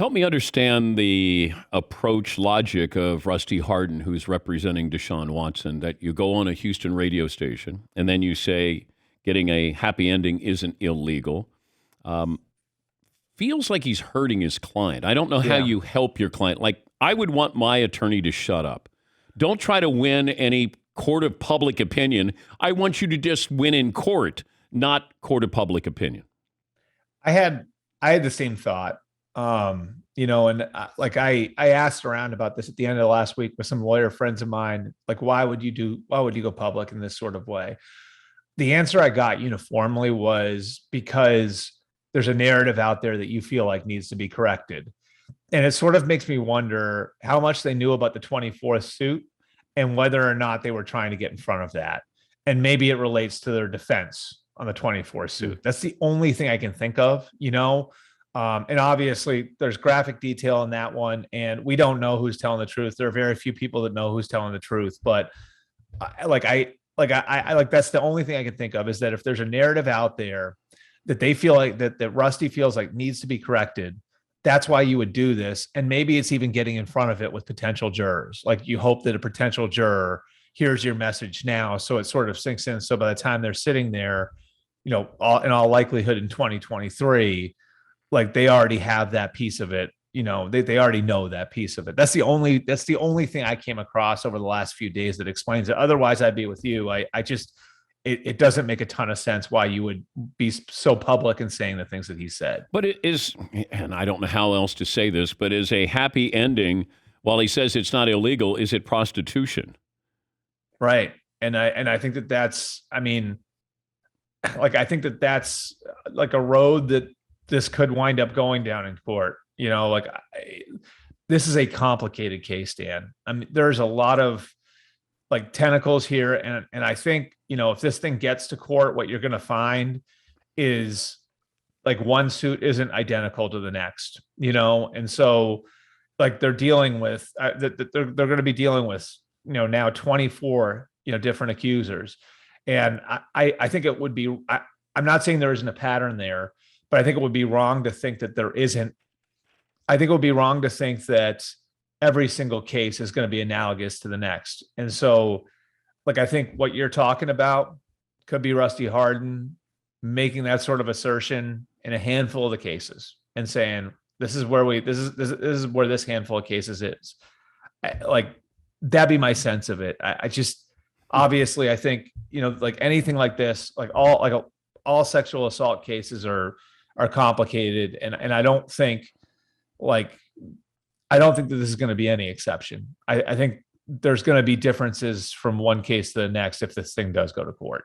Help me understand the approach logic of Rusty Hardin, who's representing Deshaun Watson, that you go on a Houston radio station and then you say getting a happy ending isn't illegal. Um, Feels like he's hurting his client. I don't know how Yeah. you help your client. Like, I would want my attorney to shut up. Don't try to win any court of public opinion. I want you to just win in court, not court of public opinion. I had I had the same thought. And I asked around about this at the end of last week with some lawyer friends of mine, like why would you go public in this sort of way? The answer I got uniformly was because there's a narrative out there that you feel like needs to be corrected. And it sort of makes me wonder how much they knew about the 24th suit and whether or not they were trying to get in front of that. And maybe it relates to their defense on the 24th suit. That's the only thing I can think of. And obviously there's graphic detail in that one, and we don't know who's telling the truth. There are very few people that know who's telling the truth, but I that's the only thing I can think of, is that if there's a narrative out there that they feel like that Rusty feels like needs to be corrected, that's why you would do this. And maybe it's even getting in front of it with potential jurors. Like, you hope that a potential juror hears your message now, so it sort of sinks in. So by the time they're sitting there, in all likelihood in 2023, like, they already have that piece of it. They already know that piece of it. That's the only thing I came across over the last few days that explains it. Otherwise, I'd be with you. I just it doesn't make a ton of sense why you would be so public in saying the things that he said. But it is, and I don't know how else to say this, but is a happy ending, while he says it's not illegal, is it prostitution? Right. And I think that's, I mean, like, I think that's like a road that this could wind up going down in court. This is a complicated case, Dan. I mean, there's a lot of like tentacles here, and I think, if this thing gets to court, what you're going to find is, like, one suit isn't identical to the next, and so, like, they're dealing with they're going to be dealing with, now 24 different accusers. And I think it would be, I'm not saying there isn't a pattern there, but I think it would be wrong to think that there isn't. I think it would be wrong to think that every single case is going to be analogous to the next. And so, like, I think what you're talking about could be Rusty Hardin making that sort of assertion in a handful of the cases and saying, this is where this handful of cases is. Like, that'd be my sense of it. I just, obviously, I think, like, anything like this, like all sexual assault cases are complicated. And like, I don't think that this is going to be any exception. I think there's going to be differences from one case to the next if this thing does go to court.